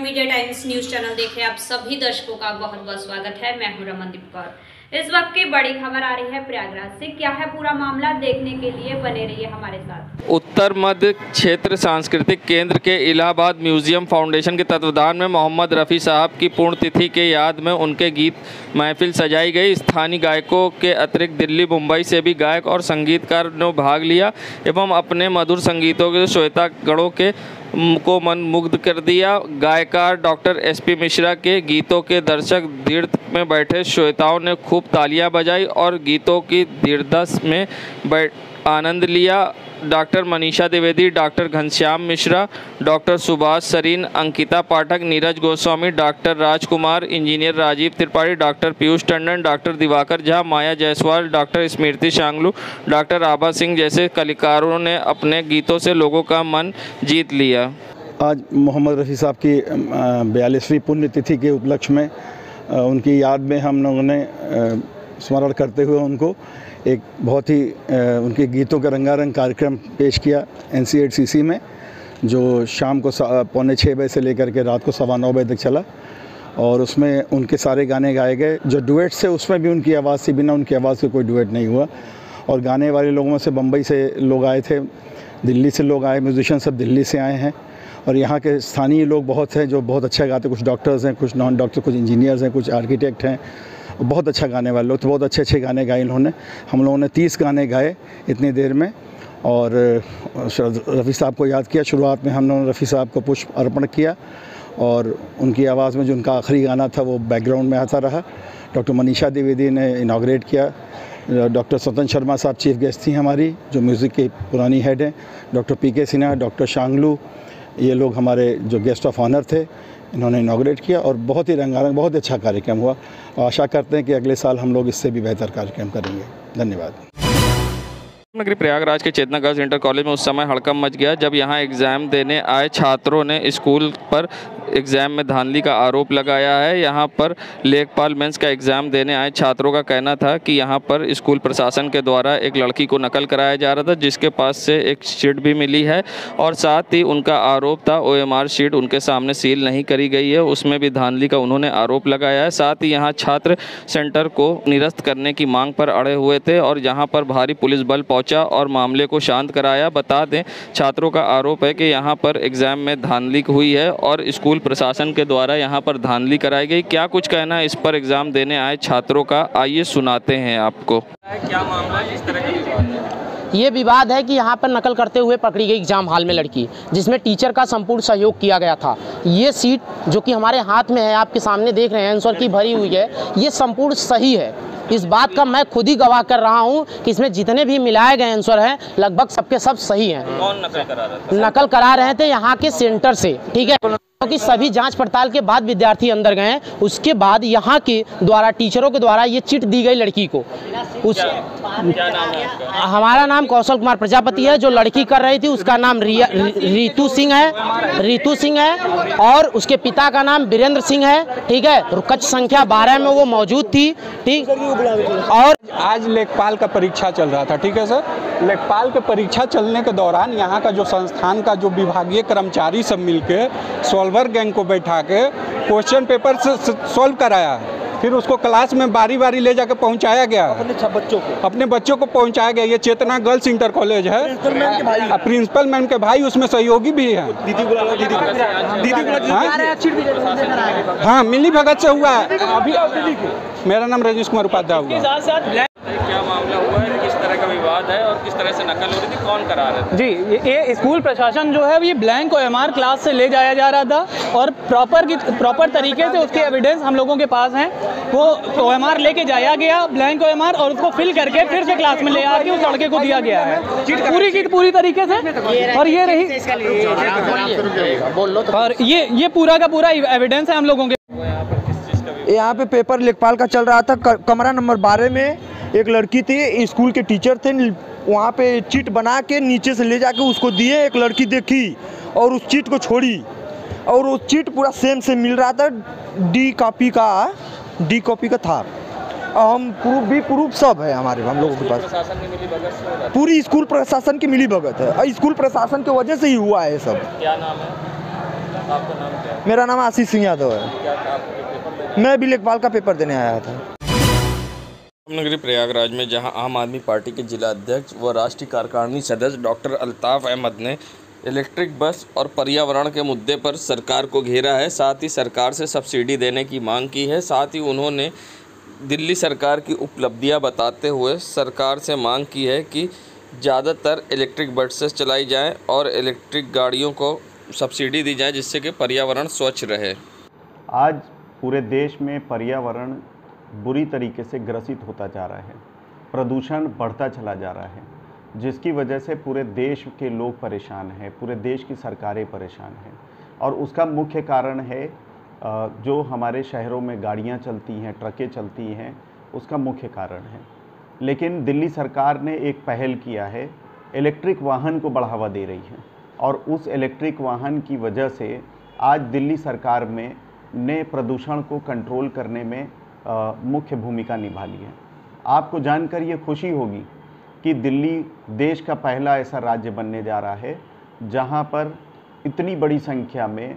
Media times news channel देख रहे आप सभी दर्शकों का बहुत बहुत स्वागत है। मैं हूं रमनदीप कौर। इस वक्त की बड़ी खबर आ रही है प्रयागराज से। क्या है पूरा मामला, देखने के लिए बने रहिए हमारे साथ। उत्तर मध्य क्षेत्र सांस्कृतिक केंद्र के इलाहाबाद म्यूजियम फाउंडेशन के तत्वाधान में मोहम्मद रफ़ी साहब की पुण्यतिथि के याद में उनके गीत महफिल सजाई गई। स्थानीय गायकों के अतिरिक्त दिल्ली मुंबई से भी गायक और संगीतकार ने भाग लिया एवं अपने मधुर संगीतों के श्रोतागणों के को मन मुग्ध कर दिया। गायकार डॉक्टर SP मिश्रा के गीतों के दर्शक धीरज में बैठे श्रोताओं ने खूब तालियां बजाई और गीतों की धीरज में आनंद लिया। Doctor Manisha Dwivedi, doctor Ghanshyam Mishra, doctor Subhash Sareen, Ankita Pathak, Neeraj Goswami, doctor Rajkumar, engineer Rajeev Tripathi, doctor Piyush Tandon, doctor Diwakar Jha, Maya Jaiswal, doctor Smriti Shanglu, doctor Abha Singh जैसे कलाकारों ने अपने गीतों से लोगों का मन जीत लिया। आज मोहम्मद रफ़ी साहब की 42वीं पुण्यतिथि के उपलक्ष्य में उनकी याद में हम लोगों ने स्मरण करते हुए उनको एक बहुत ही उनके गीतों का रंगारंग कार्यक्रम पेश किया NC8CC में, जो शाम को 6:45 बजे से लेकर के रात को 9:15 बजे तक चला। और उसमें उनके सारे गाने गाए गए। जो डुएट्स थे उसमें भी उनकी आवाज़ थी, बिना उनकी आवाज़ के कोई डुएट नहीं हुआ। और गाने वाले लोगों में से बम्बई से लोग आए थे, दिल्ली से लोग आए, म्यूजिशियन सब दिल्ली से आए हैं। और यहाँ के स्थानीय लोग बहुत हैं जो बहुत अच्छा गाते हैं। कुछ डॉक्टर्स हैं, कुछ नॉन डॉक्टर, कुछ इंजीनियर्स हैं, कुछ आर्किटेक्ट हैं। बहुत अच्छा गाने वाले लोग, तो बहुत अच्छे गाने गाए इन्होंने। हम लोगों ने 30 गाने गाए इतनी देर में और रफ़ी साहब को याद किया। शुरुआत में हम लोगों ने रफ़ी साहब को पुष्प अर्पण किया और उनकी आवाज़ में जो उनका आखिरी गाना था वो बैकग्राउंड में आता रहा। डॉक्टर मनीषा द्विवेदी ने इनाग्रेट किया। डॉक्टर स्वतंत्र शर्मा साहब चीफ गेस्ट थी हमारी, जो म्यूज़िक की पुरानी हेड हैं। डॉक्टर PK सिन्हा, डॉक्टर शांगलू, ये लोग हमारे जो गेस्ट ऑफ ऑनर थे, इन्होंने इनाग्रेट किया और बहुत ही रंगारंग, बहुत अच्छा कार्यक्रम हुआ। आशा करते हैं कि अगले साल हम लोग इससे भी बेहतर कार्यक्रम करेंगे। धन्यवाद। नगरी प्रयागराज के चेतना गर्ल्स इंटर कॉलेज में उस समय हड़कंप मच गया जब यहां एग्ज़ाम देने आए छात्रों ने स्कूल पर एग्ज़ाम में धांधली का आरोप लगाया है। यहां पर लेखपाल मेंस का एग्ज़ाम देने आए छात्रों का कहना था कि यहां पर स्कूल प्रशासन के द्वारा एक लड़की को नकल कराया जा रहा था, जिसके पास से एक शीट भी मिली है और साथ ही उनका आरोप था OMR शीट उनके सामने सील नहीं करी गई है, उसमें भी धांधली का उन्होंने आरोप लगाया है। साथ ही यहाँ छात्र सेंटर को निरस्त करने की मांग पर अड़े हुए थे और यहाँ पर भारी पुलिस बल पहुँचा और मामले को शांत कराया। बता दें, छात्रों का आरोप है कि यहाँ पर एग्ज़ाम में धांधली हुई है और स्कूल प्रशासन के द्वारा यहाँ पर धांधली कराई गई। क्या कुछ कहना है इस पर एग्ज़ाम देने आए छात्रों का, आइए सुनाते हैं आपको। क्या मामला है, इस तरह का विवाद है? ये विवाद है कि यहाँ पर नकल करते हुए पकड़ी गई एग्जाम हॉल में लड़की, जिसमें टीचर का संपूर्ण सहयोग किया गया था। ये सीट जो कि हमारे हाथ में है, आपके सामने देख रहे हैं, आंसर की भरी हुई है, ये संपूर्ण सही है। इस बात का मैं खुद ही गवाह कर रहा हूँ कि इसमें जितने भी मिलाए गए आंसर हैं लगभग सबके सब सही हैं। कौन नकल करा रहा था? नकल करा रहे थे यहाँ के सेंटर से, ठीक है, क्योंकि सभी जांच पड़ताल के बाद विद्यार्थी अंदर गए। उसके बाद यहाँ के द्वारा, टीचरों के द्वारा ये चिट दी गई लड़की को। क्या नाम है आपका? हमारा नाम कौशल कुमार प्रजापति है। जो लड़की कर रही थी उसका नाम रितु सिंह है और उसके पिता का नाम वीरेंद्र सिंह है, ठीक है। कक्ष संख्या 12 में वो मौजूद थी, ठीक। और आज लेखपाल का परीक्षा चल रहा था, ठीक है सर। लेखपाल के परीक्षा चलने के दौरान यहाँ का जो संस्थान का जो विभागीय कर्मचारी सब मिलके सॉल्वर गैंग को बैठा के क्वेश्चन पेपर से सॉल्व कराया है। फिर उसको क्लास में बारी बारी ले जाकर पहुंचाया गया, अपने बच्चों को पहुंचाया गया। ये चेतना गर्ल्स इंटर कॉलेज है। प्रिंसिपल मैम के भाई उसमें सहयोगी भी हैं। हाँ, मिली भगत से हुआ है। अभी मेरा नाम रजनीश कुमार उपाध्याय हुआ। क्या मामला हुआ है, किस तरह का विवाद है और किस तरह से नकल हो रही थी, कौन करा रहे थे? जी, ये स्कूल प्रशासन जो है ये ब्लैंक OMR क्लास से ले जाया जा रहा था और प्रॉपर तरीके से उसके एविडेंस हम लोगों के पास हैं। वो OMR लेके जाया गया, ब्लैंक OMR, और उसको फिल करके फिर से क्लास में ले आके उस लड़के को दिया गया है पूरी किट पूरी तरीके से। और ये रही, और ये पूरा का पूरा एविडेंस है हम लोगों के। यहाँ पे पेपर लेखपाल का चल रहा था। कमरा नंबर 12 में एक लड़की थी, स्कूल के टीचर थे, वहाँ पे चिट बना के नीचे से ले जाके उसको दिए। एक लड़की देखी और उस चिट को छोड़ी और वो चिट पूरा सेम मिल रहा था। डी कॉपी का था। हम प्रूफ सब है हमारे, हम लोगों के पास। पूरी स्कूल प्रशासन की मिली भगत है। स्कूल प्रशासन की वजह से ही हुआ है सब। क्या नाम है? आपका नाम क्या है? मेरा नाम आशीष सिंह यादव है। क्या आपके पेपर मैं भी लेखपाल का पेपर देने आया था। नगरी प्रयागराज में जहां आम आदमी पार्टी के जिला अध्यक्ष व राष्ट्रीय कार्यकारिणी सदस्य डॉक्टर अल्ताफ अहमद ने इलेक्ट्रिक बस और पर्यावरण के मुद्दे पर सरकार को घेरा है, साथ ही सरकार से सब्सिडी देने की मांग की है। साथ ही उन्होंने दिल्ली सरकार की उपलब्धियां बताते हुए सरकार से मांग की है कि ज़्यादातर इलेक्ट्रिक बसेस चलाई जाएं और इलेक्ट्रिक गाड़ियों को सब्सिडी दी जाए, जिससे कि पर्यावरण स्वच्छ रहे। आज पूरे देश में पर्यावरण बुरी तरीके से ग्रसित होता जा रहा है, प्रदूषण बढ़ता चला जा रहा है, जिसकी वजह से पूरे देश के लोग परेशान हैं, पूरे देश की सरकारें परेशान हैं। और उसका मुख्य कारण है जो हमारे शहरों में गाड़ियां चलती हैं, ट्रकें चलती हैं, उसका मुख्य कारण है। लेकिन दिल्ली सरकार ने एक पहल किया है, इलेक्ट्रिक वाहन को बढ़ावा दे रही है और उस इलेक्ट्रिक वाहन की वजह से आज दिल्ली सरकार ने प्रदूषण को कंट्रोल करने में मुख्य भूमिका निभा ली है। आपको जानकर ये खुशी होगी कि दिल्ली देश का पहला ऐसा राज्य बनने जा रहा है जहां पर इतनी बड़ी संख्या में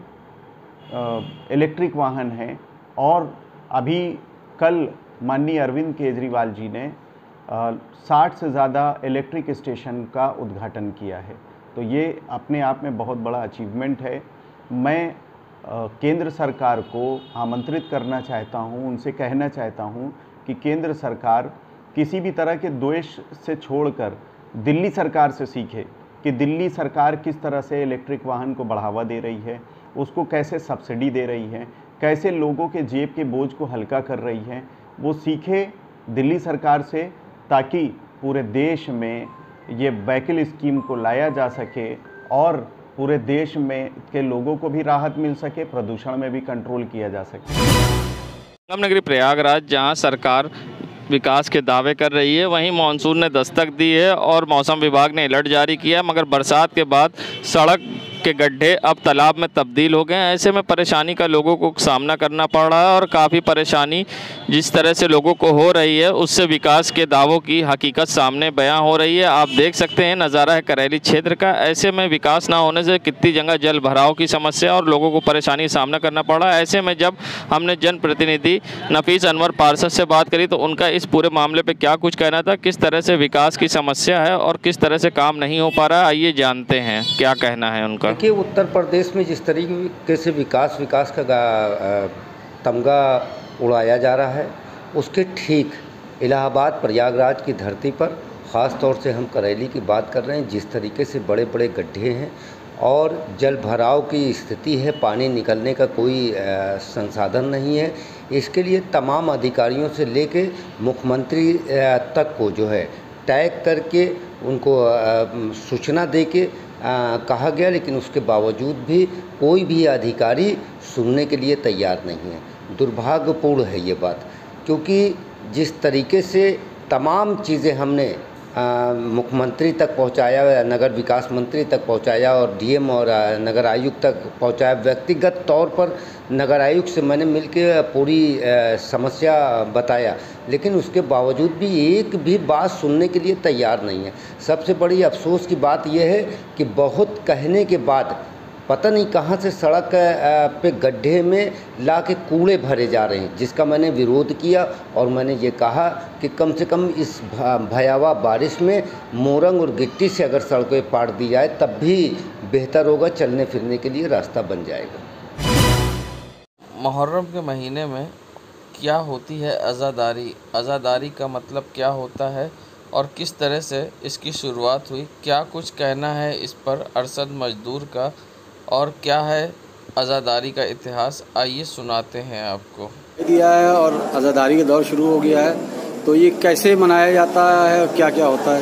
इलेक्ट्रिक वाहन हैं। और अभी कल माननीय अरविंद केजरीवाल जी ने 60 से ज़्यादा इलेक्ट्रिक स्टेशन का उद्घाटन किया है। तो ये अपने आप में बहुत बड़ा अचीवमेंट है। मैं केंद्र सरकार को आमंत्रित करना चाहता हूं, उनसे कहना चाहता हूं कि केंद्र सरकार किसी भी तरह के द्वेष से छोड़कर दिल्ली सरकार से सीखे कि दिल्ली सरकार किस तरह से इलेक्ट्रिक वाहन को बढ़ावा दे रही है, उसको कैसे सब्सिडी दे रही है, कैसे लोगों के जेब के बोझ को हल्का कर रही है। वो सीखे दिल्ली सरकार से, ताकि पूरे देश में ये व्हीकल स्कीम को लाया जा सके और पूरे देश में के लोगों को भी राहत मिल सके, प्रदूषण में भी कंट्रोल किया जा सके। संगम नगरी प्रयागराज जहां सरकार विकास के दावे कर रही है, वहीं मानसून ने दस्तक दी है और मौसम विभाग ने अलर्ट जारी किया है, मगर बरसात के बाद सड़क के गड्ढे अब तालाब में तब्दील हो गए हैं। ऐसे में परेशानी का लोगों को सामना करना पड़ रहा है और काफ़ी परेशानी जिस तरह से लोगों को हो रही है, उससे विकास के दावों की हकीकत सामने बयां हो रही है। आप देख सकते हैं, नज़ारा है करैली क्षेत्र का। ऐसे में विकास ना होने से कितनी जगह जल भराव की समस्या और लोगों को परेशानी का सामना करना पड़ रहा है। ऐसे में जब हमने जनप्रतिनिधि नफीस अनवर पार्षद से बात करी तो उनका इस पूरे मामले पर क्या कुछ कहना था, किस तरह से विकास की समस्या है और किस तरह से काम नहीं हो पा रहा है, आइए जानते हैं क्या कहना है उनका। देखिए, उत्तर प्रदेश में जिस तरीके से विकास का तमगा उड़ाया जा रहा है, उसके ठीक इलाहाबाद प्रयागराज की धरती पर ख़ास तौर से हम करैली की बात कर रहे हैं। जिस तरीके से बड़े बड़े गड्ढे हैं और जल भराव की स्थिति है, पानी निकलने का कोई संसाधन नहीं है। इसके लिए तमाम अधिकारियों से लेके मुख्यमंत्री तक को जो है टैग करके उनको सूचना देके कहा गया, लेकिन उसके बावजूद भी कोई भी अधिकारी सुनने के लिए तैयार नहीं है। दुर्भाग्यपूर्ण है ये बात, क्योंकि जिस तरीके से तमाम चीज़ें हमने मुख्यमंत्री तक पहुंचाया, नगर विकास मंत्री तक पहुंचाया और डीएम और नगर आयुक्त तक पहुंचाया। व्यक्तिगत तौर पर नगर आयुक्त से मैंने मिलकर पूरी समस्या बताया, लेकिन उसके बावजूद भी एक भी बात सुनने के लिए तैयार नहीं है। सबसे बड़ी अफसोस की बात यह है कि बहुत कहने के बाद पता नहीं कहां से सड़क पे गड्ढे में लाके कूड़े भरे जा रहे हैं, जिसका मैंने विरोध किया और मैंने ये कहा कि कम से कम इस भयावह बारिश में मोरंग और गिट्टी से अगर सड़कें पाट दी जाए तब भी बेहतर होगा, चलने फिरने के लिए रास्ता बन जाएगा। मुहर्रम के महीने में क्या होती है अज़ादारी? अज़ादारी का मतलब क्या होता है और किस तरह से इसकी शुरुआत हुई? क्या कुछ कहना है इस पर अरशद मजदूर का और क्या है अज़ादारी का इतिहास, आइए सुनाते हैं आपको। दिया है और अज़ादारी का दौर शुरू हो गया है, तो ये कैसे मनाया जाता है और क्या क्या होता है?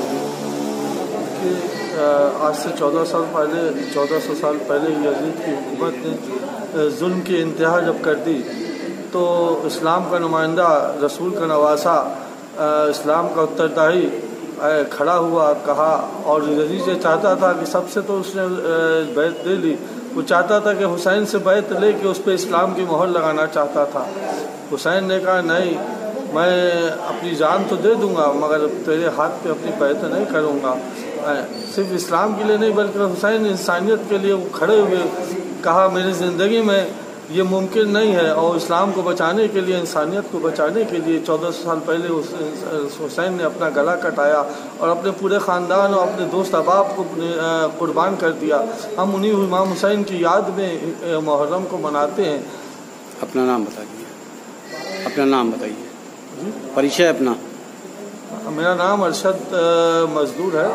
आज से 1400 साल पहले यजीद की हुकूमत ने जुल्म की इंतहा जब कर दी, तो इस्लाम का नुमाइंदा, रसूल का नवासा, इस्लाम का उत्तरदाही खड़ा हुआ, कहा, और यजीद ये चाहता था कि सबसे तो उसने बैत दे ली, वो चाहता था कि हुसैन से बैत लेके उस पर इस्लाम की मोहर लगाना चाहता था। हुसैन ने कहा नहीं, मैं अपनी जान तो दे दूंगा मगर तेरे हाथ पे अपनी बैत नहीं करूंगा। सिर्फ इस्लाम के लिए नहीं बल्कि हुसैन इंसानियत के लिए वो खड़े हुए, कहा मेरी ज़िंदगी में ये मुमकिन नहीं है, और इस्लाम को बचाने के लिए, इंसानियत को बचाने के लिए 1400 साल पहले उस हुसैन ने अपना गला कटाया और अपने पूरे ख़ानदान और अपने दोस्त अहबाब को कुर्बान कर दिया। हम उन्हीं इमाम हुसैन की याद में मुहर्रम को मनाते हैं। अपना नाम बताइए, अपना नाम बताइए, परिचय अपना। मेरा नाम अरशद मजदूर है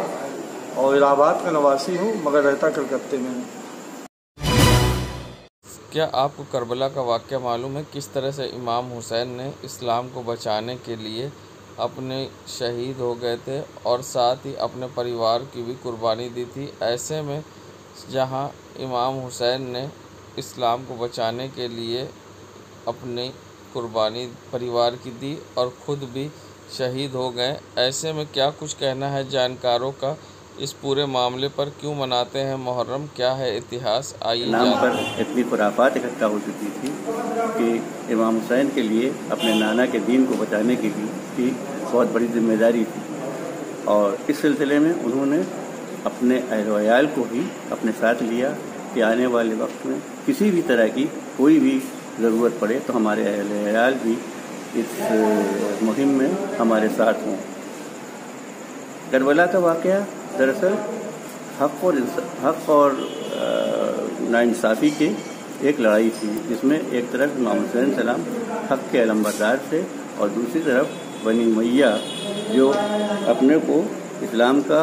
और इलाहाबाद का निवासी हूँ, मगर रहता कलकत्ते में हूँ। क्या आपको करबला का वाक़या मालूम है? किस तरह से इमाम हुसैन ने इस्लाम को बचाने के लिए अपने शहीद हो गए थे और साथ ही अपने परिवार की भी कुर्बानी दी थी। ऐसे में जहां इमाम हुसैन ने इस्लाम को बचाने के लिए अपनी कुर्बानी परिवार की दी और ख़ुद भी शहीद हो गए, ऐसे में क्या कुछ कहना है जानकारों का इस पूरे मामले पर? क्यों मनाते हैं मुहर्रम? क्या है इतिहास? आइए नाम पर इतनी खुराफात इकट्ठा हो चुकी थी कि इमाम हुसैन के लिए अपने नाना के दीन को बचाने की बहुत बड़ी जिम्मेदारी थी, और इस सिलसिले में उन्होंने अपने अहल वयाल को ही अपने साथ लिया कि आने वाले वक्त में किसी भी तरह की कोई भी ज़रूरत पड़े तो हमारे अहल वयाल भी इस मुहिम में हमारे साथ हों। करबला का वाक़या दरअसल हक़ और नाइंसाफ़ी के एक लड़ाई थी, जिसमें एक तरफ इमाम हुसैन सलाम हक़ के अलंबरदार थे और दूसरी तरफ बनी उमैया जो अपने को इस्लाम का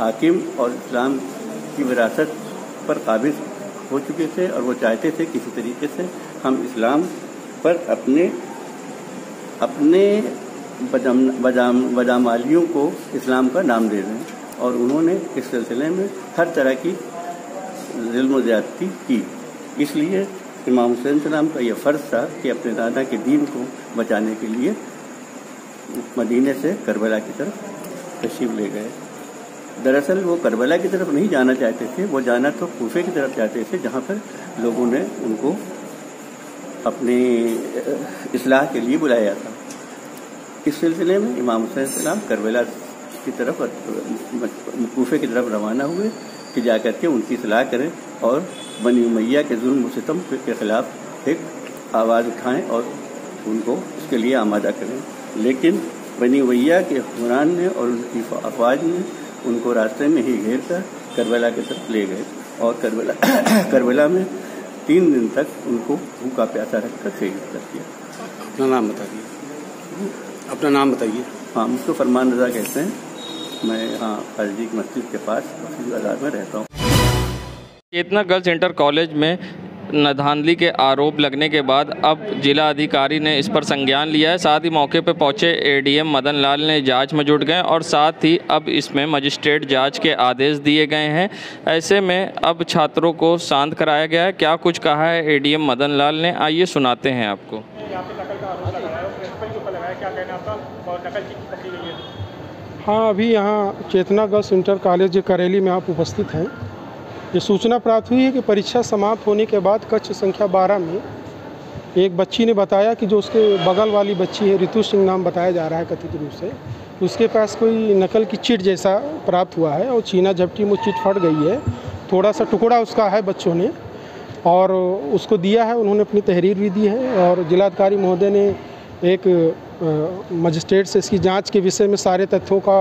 हाकिम और इस्लाम की विरासत पर काबिज हो चुके थे, और वो चाहते थे किसी तरीके से हम इस्लाम पर अपने बदामालियों को इस्लाम का नाम दे दें, और उन्होंने इस सिलसिले में हर तरह की ज़ुल्म और ज़्यादती की। इसलिए इमाम हुसैन सलाम का यह फ़र्ज़ था कि अपने दादा के दीन को बचाने के लिए मदीने से करबला की तरफ तशरीफ़ ले गए। दरअसल वो करबला की तरफ नहीं जाना चाहते थे, वो जाना तो कूफे की तरफ चाहते थे, जहाँ पर लोगों ने उनको अपनी इस्लाह के लिए बुलाया था। इस सिलसिले में इमाम हुसैन सलाम करबला की तरफ कूफे की तरफ रवाना हुए कि जाकर के उनकी इस्लाह करें और बनी उमैया के जुल्म सितम के ख़िलाफ़ एक आवाज़ उठाएं और उनको इसके लिए आमादा करें। लेकिन बनी उमैया के हुक्मरान ने और उनकी अफवाज ने उनको रास्ते में ही घेर कर करबला की तरफ ले गए, और करबला में 3 दिन तक उनको भूखा प्यासा रखकर शहीद कर दिया। अपना नाम बताइए, अपना नाम बताइए। हाँ, मुझको फरमान रज़ा कहते हैं। मैं यहाँ खारजी की मस्जिद के पास बाजार में रहता हूँ। चेतना गर्ल्स इंटर कॉलेज में धांधली के आरोप लगने के बाद अब जिला अधिकारी ने इस पर संज्ञान लिया है। साथ ही मौके पर पहुंचे एडीएम मदन लाल ने जांच में जुट गए और साथ ही अब इसमें मजिस्ट्रेट जांच के आदेश दिए गए हैं। ऐसे में अब छात्रों को शांत कराया गया है। क्या कुछ कहा है एडीएम मदन लाल ने, आइए सुनाते हैं आपको। हाँ, अभी यहाँ चेतना गर्ल्स इंटर कॉलेज करेली में आप उपस्थित हैं। ये सूचना प्राप्त हुई है कि परीक्षा समाप्त होने के बाद कक्ष संख्या 12 में एक बच्ची ने बताया कि जो उसके बगल वाली बच्ची है, ऋतु सिंह नाम बताया जा रहा है कथित रूप से, उसके पास कोई नकल की चिट जैसा प्राप्त हुआ है और छीना झपटी में चिट फट गई है। थोड़ा सा टुकड़ा उसका है बच्चों ने और उसको दिया है, उन्होंने अपनी तहरीर भी दी है। और जिलाधिकारी महोदय ने एक मजिस्ट्रेट से इसकी जांच के विषय में सारे तथ्यों का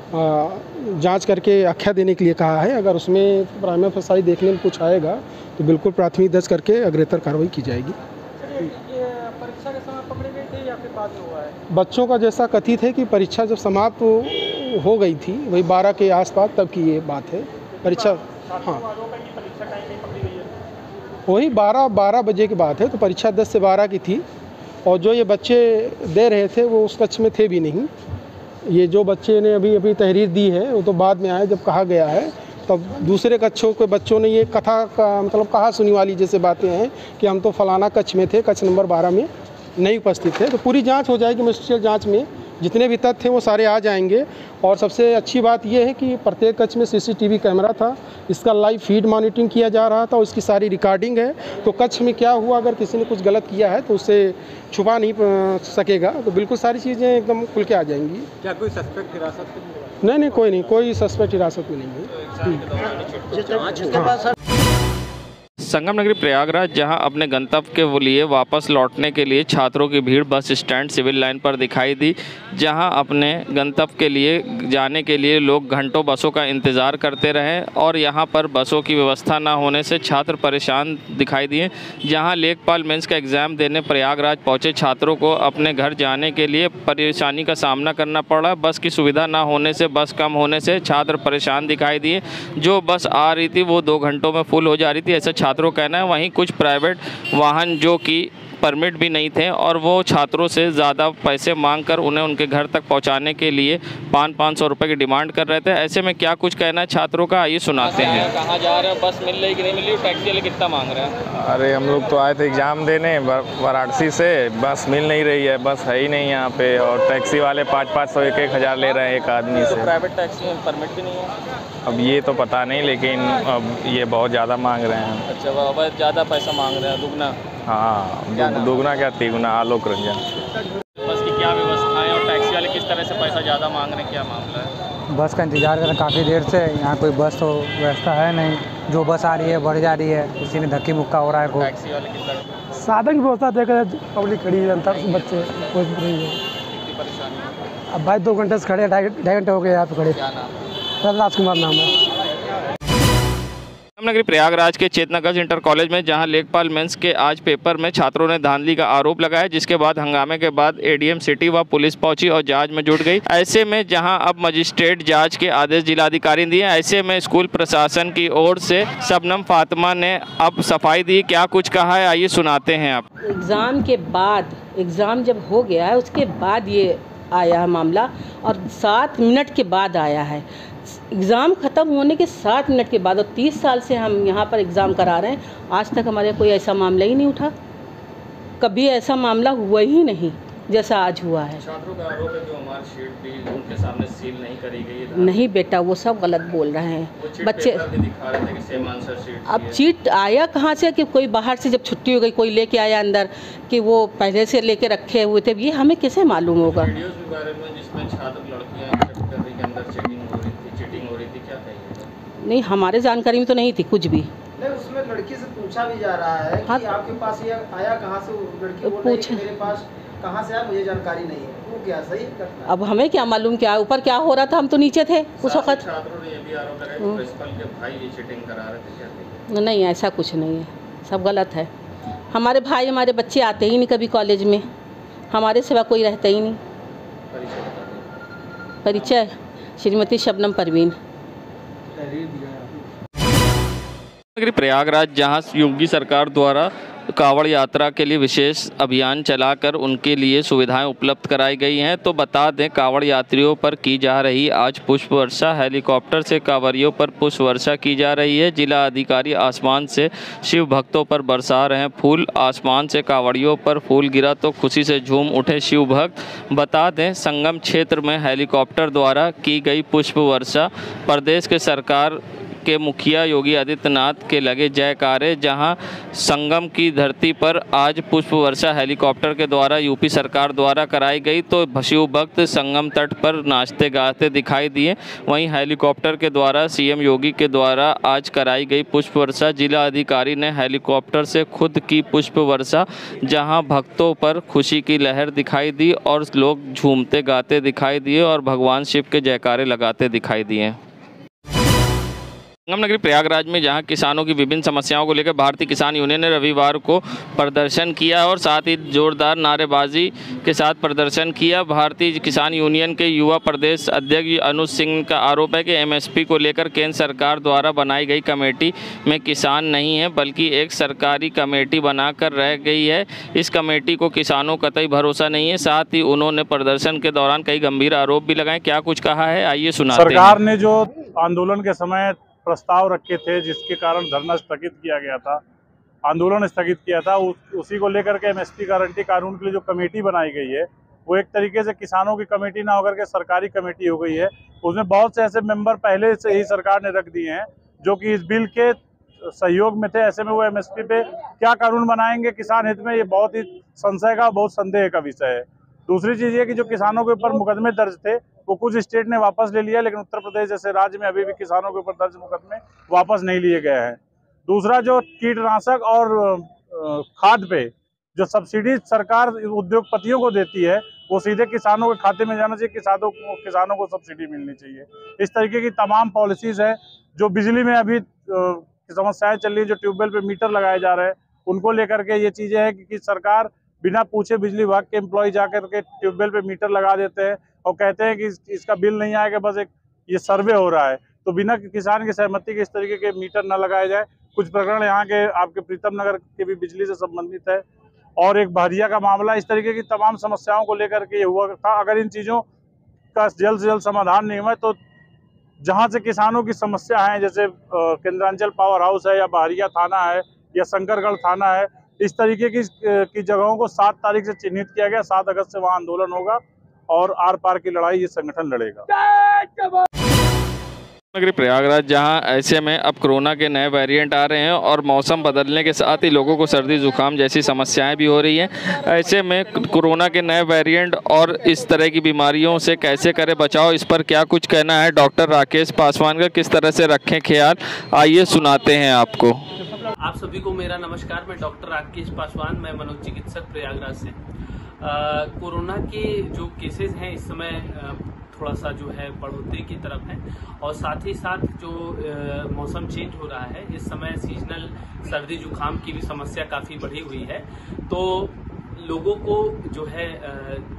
जांच करके आख्या देने के लिए कहा है। अगर उसमें प्राइमरी फसाई देखने में कुछ आएगा तो बिल्कुल प्राथमिक दर्ज करके अग्रेतर कार्रवाई की जाएगी। परीक्षा के समय पकड़े गए थे या फिर बाद में हुआ है? बच्चों का जैसा कथित है कि परीक्षा जब समाप्त हो गई थी वही 12 के आसपास, तब की ये बात है। परीक्षा हाँ वही 12 बजे की बात है, तो परीक्षा 10 से 12 की थी और जो ये बच्चे दे रहे थे वो उस कक्ष में थे भी नहीं। ये जो बच्चे ने अभी तहरीर दी है वो तो बाद में आए, जब कहा गया है तब दूसरे कक्षों के बच्चों ने ये कथा का मतलब कहा सुनी वाली जैसे बातें हैं कि हम तो फलाना कक्ष में थे, कक्ष नंबर 12 में नहीं उपस्थित थे। तो पूरी जांच हो जाएगी, मजिस्ट्रियल जांच में जितने भी तथ्य हैं वो सारे आ जाएंगे। और सबसे अच्छी बात यह है कि प्रत्येक कक्ष में सीसीटीवी कैमरा था, इसका लाइव फीड मॉनिटरिंग किया जा रहा था और इसकी सारी रिकॉर्डिंग है। तो कक्ष में क्या हुआ, अगर किसी ने कुछ गलत किया है तो उससे छुपा नहीं सकेगा। तो बिल्कुल सारी चीज़ें एकदम खुल के आ जाएंगी। क्या कोई सस्पेक्ट हिरासत में? नहीं, कोई सस्पेक्ट हिरासत में नहीं है। संगम नगरी प्रयागराज जहां अपने गंतव्य के लिए वापस लौटने के लिए छात्रों की भीड़ बस स्टैंड सिविल लाइन पर दिखाई दी, जहां अपने गंतव्य के लिए जाने के लिए लोग घंटों बसों का इंतज़ार करते रहे और यहां पर बसों की व्यवस्था न होने से छात्र परेशान दिखाई दिए। जहां लेखपाल मेंस का एग्ज़ाम देने प्रयागराज पहुंचे छात्रों को अपने घर जाने के लिए परेशानी का सामना करना पड़ा। बस की सुविधा न होने से, बस कम होने से छात्र परेशान दिखाई दिए। जो बस आ रही थी वो 2 घंटों में फुल हो जा रही थी, ऐसा छात्रों का कहना है। वहीं कुछ प्राइवेट वाहन जो कि परमिट भी नहीं थे और वो छात्रों से ज़्यादा पैसे मांगकर उन्हें उनके घर तक पहुंचाने के लिए 500 रुपये की डिमांड कर रहे थे। ऐसे में क्या कुछ कहना है छात्रों का, आइए सुनाते हैं। कहाँ जा रहे हो, बस मिल रही कि नहीं मिल रही, टैक्सी वाले कितना मांग रहे हैं? अरे हम लोग तो आए थे एग्ज़ाम देने वाराणसी से, बस मिल नहीं रही है, बस है ही नहीं यहाँ पे। और टैक्सी वाले 500 1 हज़ार ले रहे हैं एक आदमी से। प्राइवेट टैक्सी में परमिट भी नहीं है? अब ये तो पता नहीं, लेकिन अब ये बहुत ज़्यादा मांग रहे हैं। अच्छा, बहुत ज़्यादा पैसा मांग रहे हैं, दुगना? हाँ, दुगना क्या तिगुना। आलोक रंजन। बस की क्या व्यवस्था है और टैक्सी वाले किस तरह से पैसा ज़्यादा मांग रहे हैं, क्या मामला है? बस का इंतज़ार कर रहे हैं काफ़ी देर से, यहाँ कोई बस तो व्यवस्था है नहीं। जो बस आ रही है बढ़ जा रही है, उसी में धक्की मुक्का हो रहा है। टैक्सी वाले कितना साधन की व्यवस्था देखकर पब्लिक खड़ी है, जनता बच्चे कोई रही है। कितनी परेशानी है? अब भाई 2 घंटे से खड़े, 2.5 घंटे हो गए यहाँ पे खड़े। क्या नाम है? राजकुमार नाम है। नगरी प्रयागराज के चेतनागंज इंटर कॉलेज में जहां लेखपाल मेंस के आज पेपर में छात्रों ने धांधली का आरोप लगाया, जिसके बाद हंगामे के बाद एडीएम सिटी व पुलिस पहुंची और जांच में जुट गई। ऐसे में जहां अब मजिस्ट्रेट जांच के आदेश जिलाधिकारी ने दिए, ऐसे में स्कूल प्रशासन की ओर से शबनम फातिमा ने अब सफाई दी। क्या कुछ कहा है, आइए सुनाते हैं आप। एग्ज़ाम के बाद, एग्ज़ाम जब हो गया है उसके बाद ये आया है मामला, और 7 मिनट के बाद आया है। एग्ज़ाम ख़त्म होने के 7 मिनट के बाद, और 30 साल से हम यहाँ पर एग्ज़ाम करा रहे हैं, आज तक हमारे कोई ऐसा मामला ही नहीं उठा। कभी ऐसा मामला हुआ ही नहीं जैसा आज हुआ है। छात्रों का आरोप है कि हमारी शीट भी उनके सामने सील नहीं करी गई। नहीं बेटा, वो सब गलत बोल रहे हैं बच्चे। दिखा रहे थे कि सेम आंसर शीट। अब चीट आया कहाँ से कि कोई बाहर से जब छुट्टी हो गई कोई लेके आया अंदर, कि वो पहले से लेके रखे हुए थे, ये हमें कैसे मालूम होगा? वीडियोस के बारे में जिसमें छात्र लड़कियां के अंदर चीटिंग हो रही थी, क्या कहिएगा? नहीं, हमारे जानकारी में तो नहीं थी कुछ भी। नहीं, उसमें लड़की से पूछा भी जा रहा है कि आपके पास ये आया कहाँ से? लड़की बोल रही है कि मेरे पास कहाँ से आया, मुझे जानकारी नहीं है। वो क्या सही करना? अब हमें क्या मालूम क्या ऊपर क्या हो रहा था, हम तो नीचे थे उस वक्त। छात्रों ने ये भी आरोप लगाया कि प्रिंसिपल के भाई ये चीटिंग करा रहे थे, क्या कहिएगा? नहीं, ऐसा कुछ नहीं है, सब गलत है। हमारे भाई, हमारे बच्चे आते ही नहीं कभी कॉलेज में, हमारे सिवा कोई रहता ही नहीं। परिचय श्रीमती शबनम परवीन। नगरी प्रयागराज जहां योगी सरकार द्वारा कावड़ यात्रा के लिए विशेष अभियान चलाकर उनके लिए सुविधाएं उपलब्ध कराई गई हैं, तो बता दें कावड़ यात्रियों पर की जा रही आज पुष्प वर्षा। हेलीकॉप्टर से कांवरियों पर पुष्प वर्षा की जा रही है। जिला अधिकारी आसमान से शिव भक्तों पर बरसा रहे हैं फूल। आसमान से कांवड़ियों पर फूल गिरा तो खुशी से झूम उठे शिव भक्त। बता दें संगम क्षेत्र में हेलीकॉप्टर द्वारा की गई पुष्प वर्षा प्रदेश के सरकार के मुखिया योगी आदित्यनाथ के लगे जयकारे। जहां संगम की धरती पर आज पुष्प वर्षा हेलीकॉप्टर के द्वारा यूपी सरकार द्वारा कराई गई, तो शिव भक्त संगम तट पर नाचते गाते दिखाई दिए। वहीं हेलीकॉप्टर के द्वारा सीएम योगी के द्वारा आज कराई गई पुष्प वर्षा। जिला अधिकारी ने हेलीकॉप्टर से खुद की पुष्प वर्षा, जहां भक्तों पर खुशी की लहर दिखाई दी और लोग झूमते गाते दिखाई दिए और भगवान शिव के जयकारे लगाते दिखाई दिए। संगम नगरी प्रयागराज में जहां किसानों की विभिन्न समस्याओं को लेकर भारतीय किसान यूनियन ने रविवार को प्रदर्शन किया और साथ ही जोरदार नारेबाजी के साथ प्रदर्शन किया। भारतीय किसान यूनियन के युवा प्रदेश अध्यक्ष अनुज सिंह का आरोप है कि एमएसपी को लेकर केंद्र सरकार द्वारा बनाई गई कमेटी में किसान नहीं है, बल्कि एक सरकारी कमेटी बनाकर रह गई है। इस कमेटी को किसानों का कतई भरोसा नहीं है। साथ ही उन्होंने प्रदर्शन के दौरान कई गंभीर आरोप भी लगाए। क्या कुछ कहा है, आइए सुनाते हैं। सरकार ने जो आंदोलन के समय प्रस्ताव रखे थे, जिसके कारण धरना स्थगित किया गया था, आंदोलन स्थगित किया था, उसी को लेकर के एमएसपी गारंटी कानून के लिए जो कमेटी बनाई गई है, वो एक तरीके से किसानों की कमेटी ना होकर के सरकारी कमेटी हो गई है। उसमें बहुत से ऐसे मेंबर पहले से ही सरकार ने रख दिए हैं जो कि इस बिल के सहयोग में थे। ऐसे में वो एमएसपी पे क्या कानून बनाएंगे किसान हित में, ये बहुत ही संशय का, बहुत संदेह का विषय है। दूसरी चीज़ ये कि जो किसानों के ऊपर मुकदमे दर्ज थे वो कुछ स्टेट ने वापस ले लिया, लेकिन उत्तर प्रदेश जैसे राज्य में अभी भी किसानों के ऊपर दर्ज मुकदमे वापस नहीं लिए गए हैं। दूसरा जो कीटनाशक और खाद पे जो सब्सिडी सरकार उद्योगपतियों को देती है वो सीधे किसानों के खाते में जाना चाहिए, किसानों को सब्सिडी मिलनी चाहिए। इस तरीके की तमाम पॉलिसीज़ है। जो बिजली में अभी समस्याएं चल रही है, जो ट्यूबवेल पे मीटर लगाए जा रहे हैं, उनको लेकर के ये चीज़ें हैं कि सरकार बिना पूछे बिजली विभाग के एम्प्लॉय जाकर के ट्यूबवेल पे मीटर लगा देते हैं और कहते हैं कि इसका बिल नहीं आएगा, बस एक ये सर्वे हो रहा है। तो बिना किसान की सहमति के इस तरीके के मीटर न लगाए जाए। कुछ प्रकरण यहाँ के आपके प्रीतम नगर के भी बिजली से संबंधित है और एक बहरिया का मामला, इस तरीके की तमाम समस्याओं को लेकर के ये हुआ था। अगर इन चीज़ों का जल्द से जल्द समाधान नहीं हुआ तो जहाँ से किसानों की समस्या है, जैसे केंद्रांचल पावर हाउस है या बहरिया थाना है या शंकरगढ़ थाना है, इस तरीके की जगहों को 7 तारीख से चिन्हित किया गया। 7 अगस्त से वहाँ आंदोलन होगा और आर पार की लड़ाई ये संगठन लड़ेगा। नगरी प्रयागराज, जहां ऐसे में अब कोरोना के नए वेरिएंट आ रहे हैं और मौसम बदलने के साथ ही लोगों को सर्दी जुकाम जैसी समस्याएं भी हो रही हैं। ऐसे में कोरोना के नए वेरिएंट और इस तरह की बीमारियों से कैसे करें बचाव, इस पर क्या कुछ कहना है डॉक्टर राकेश पासवान का, किस तरह से रखें ख्याल, आइए सुनाते हैं आपको। आप सभी को मेरा नमस्कार। मैं डॉक्टर राकेश पासवान, मैं मनोचिकित्सक प्रयागराज से। कोरोना के जो केसेस हैं इस समय थोड़ा सा जो है बढ़ोतरी की तरफ है और साथ ही साथ जो मौसम चेंज हो रहा है, इस समय सीजनल सर्दी जुकाम की भी समस्या काफ़ी बढ़ी हुई है। तो लोगों को जो है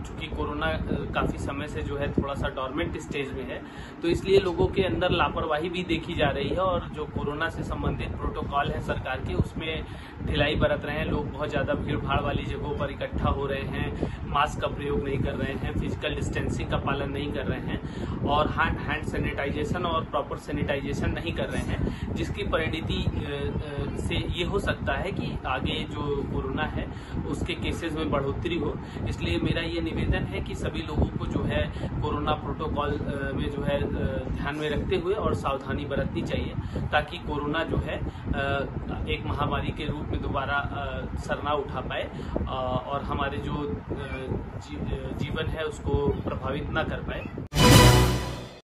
चूँकि कोरोना काफ़ी समय से जो है थोड़ा सा डॉर्मेंट स्टेज में है, तो इसलिए लोगों के अंदर लापरवाही भी देखी जा रही है और जो कोरोना से संबंधित प्रोटोकॉल है सरकार के, उसमें ढिलाई बरत रहे हैं। लोग बहुत ज़्यादा भीड़ भाड़ वाली जगहों पर इकट्ठा हो रहे हैं, मास्क का प्रयोग नहीं कर रहे हैं, फिजिकल डिस्टेंसिंग का पालन नहीं कर रहे हैं और हैंड सैनिटाइजेशन और प्रॉपर सैनिटाइजेशन नहीं कर रहे हैं, जिसकी परिणति से ये हो सकता है कि आगे जो कोरोना है उसके केसेस में बढ़ोतरी हो। इसलिए मेरा ये निवेदन है कि सभी लोगों को जो है कोरोना प्रोटोकॉल में जो है ध्यान में रखते हुए और सावधानी बरतनी चाहिए, ताकि कोरोना जो है एक महामारी के रूप में दोबारा सर ना उठा पाए और हमारे जो जीवन है उसको प्रभावित ना कर पाए।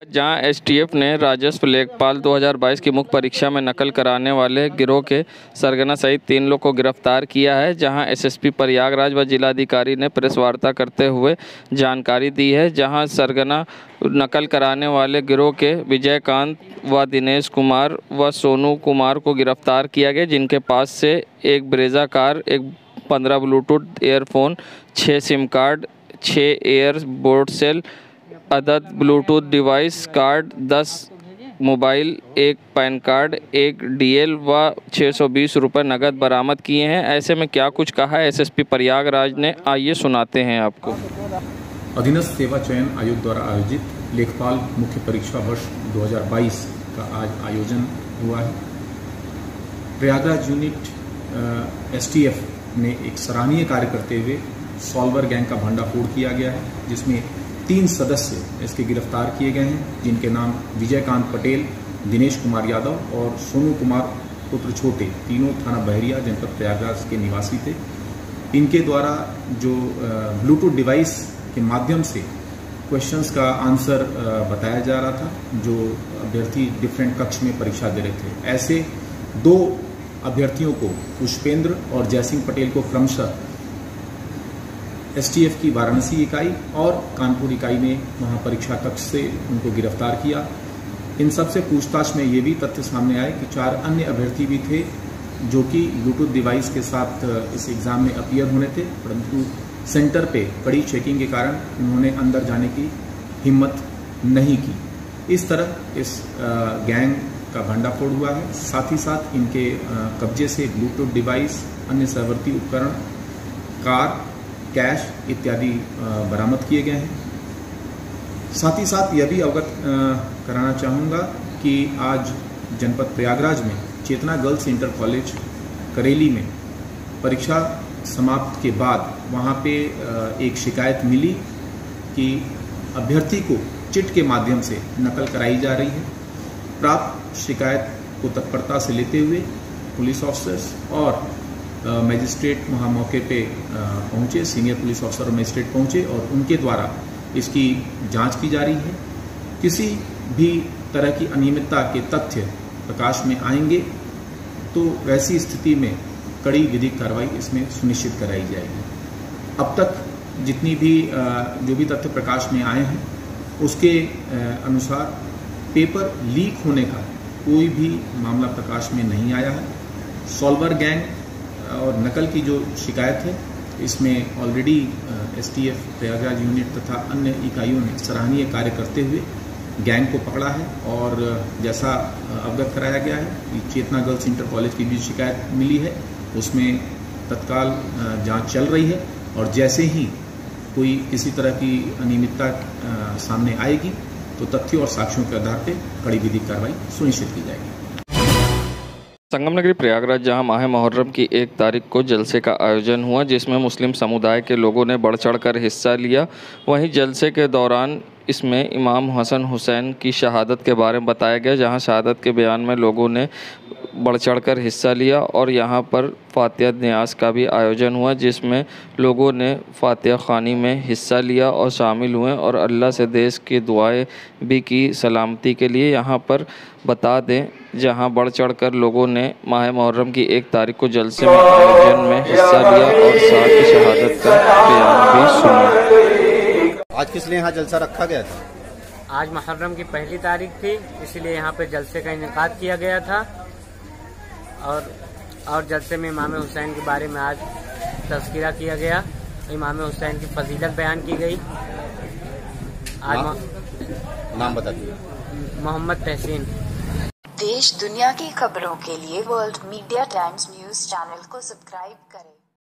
जहां एसटीएफ ने राजस्व लेखपाल 2022 की मुख्य परीक्षा में नकल कराने वाले गिरोह के सरगना सहित 3 लोग को गिरफ्तार किया है। जहां एसएसपी प्रयागराज व जिलाधिकारी ने प्रेस वार्ता करते हुए जानकारी दी है। जहां सरगना नकल कराने वाले गिरोह के विजयकांत व दिनेश कुमार व सोनू कुमार को गिरफ्तार किया गया, जिनके पास से एक ब्रेजा कार, एक 15 Bluetooth earphone, 6 SIM card, 6 air board cell, अदद Bluetooth device card, 10 mobile, 1 PAN card, 1 DL व 620 रुपये नकद बरामद किए हैं। ऐसे में क्या कुछ कहा है एसएसपी प्रयागराज ने, आइए सुनाते हैं आपको। अधीनस्थ सेवा चयन आयोग द्वारा आयोजित लेखपाल मुख्य परीक्षा वर्ष 2022 का आज आयोजन हुआ है। प्रयागराज यूनिट एसटीएफ ने एक सराहनीय कार्य करते हुए सॉल्वर गैंग का भंडाफोड़ किया गया है, जिसमें 3 सदस्य इसके गिरफ्तार किए गए हैं, जिनके नाम विजयकांत पटेल, दिनेश कुमार यादव और सोनू कुमार पुत्र छोटे, तीनों थाना बहरिया जनपद प्रयागराज के निवासी थे। इनके द्वारा जो ब्लूटूथ डिवाइस के माध्यम से क्वेश्चंस का आंसर बताया जा रहा था, जो अभ्यर्थी डिफरेंट कक्ष में परीक्षा दे रहे थे, ऐसे 2 अभ्यर्थियों को, पुष्पेंद्र और जयसिंह पटेल को क्रमशः एसटीएफ की वाराणसी इकाई और कानपुर इकाई ने वहां परीक्षा कक्ष से उनको गिरफ्तार किया। इन सब से पूछताछ में ये भी तथ्य सामने आए कि 4 अन्य अभ्यर्थी भी थे जो कि ब्लूटूथ डिवाइस के साथ इस एग्ज़ाम में अपीयर होने थे, परंतु सेंटर पे कड़ी चेकिंग के कारण उन्होंने अंदर जाने की हिम्मत नहीं की। इस तरह इस गैंग का भंडाफोड़ हुआ है। साथ ही साथ इनके कब्जे से ब्लूटूथ डिवाइस, अन्य सहवर्ती उपकरण, कार, कैश इत्यादि बरामद किए गए हैं। साथ ही साथ यह भी अवगत कराना चाहूँगा कि आज जनपद प्रयागराज में चेतना गर्ल्स इंटर कॉलेज करेली में परीक्षा समाप्त के बाद वहाँ पे एक शिकायत मिली कि अभ्यर्थी को चिट के माध्यम से नकल कराई जा रही है। प्राप्त शिकायत को तत्परता से लेते हुए पुलिस ऑफिसर्स और मजिस्ट्रेट वहाँ मौके पे पहुँचे, सीनियर पुलिस ऑफिसर और मजिस्ट्रेट पहुँचे और उनके द्वारा इसकी जांच की जा रही है। किसी भी तरह की अनियमितता के तथ्य प्रकाश में आएंगे तो वैसी स्थिति में कड़ी विधिक कार्रवाई इसमें सुनिश्चित कराई जाएगी। अब तक जितनी भी जो भी तथ्य प्रकाश में आए हैं उसके अनुसार पेपर लीक होने का कोई भी मामला प्रकाश में नहीं आया है। सॉल्वर गैंग और नकल की जो शिकायत है इसमें ऑलरेडी एसटीएफ प्रयागराज यूनिट तथा अन्य इकाइयों ने सराहनीय कार्य करते हुए गैंग को पकड़ा है और जैसा अवगत कराया गया है कि चेतना गर्ल्स इंटर कॉलेज की भी शिकायत मिली है, उसमें तत्काल जांच चल रही है और जैसे ही कोई किसी तरह की अनियमितता सामने आएगी तो तथ्यों और साक्ष्यों के आधार पर कड़ी विधिक कार्रवाई सुनिश्चित की जाएगी। संगम नगरी प्रयागराज जहां माह मुहर्रम की 1 तारीख को जलसे का आयोजन हुआ जिसमें मुस्लिम समुदाय के लोगों ने बढ़ चढ़कर हिस्सा लिया। वहीं जलसे के दौरान इसमें इमाम हसन हुसैन की शहादत के बारे में बताया गया, जहां शहादत के बयान में लोगों ने बढ़ चढ़कर हिस्सा लिया और यहां पर फातिहा न्यास का भी आयोजन हुआ जिसमें लोगों ने फातिहा ख़ानी में हिस्सा लिया और शामिल हुए और अल्लाह से देश की दुआएं भी की सलामती के लिए। यहां पर बता दें जहां बढ़ चढ़कर लोगों ने माह मुहर्रम की 1 तारीख को जलसे में आयोजन में हिस्सा लिया और साथ ही शहादत का बयान भी सुना। आज किस लिए यहाँ जलसा रखा गया था? आज मुहर्रम की 1 तारीख थी, इसलिए यहाँ पे जलसे का इनेकाद किया गया था और जलसे में इमाम हुसैन के बारे में आज तज़किरा किया गया, इमाम हुसैन की फजीलत बयान की गई। आज नाम बता दीजिए। मोहम्मद तहसीन। देश दुनिया की खबरों के लिए world media times news channel को सब्सक्राइब करें।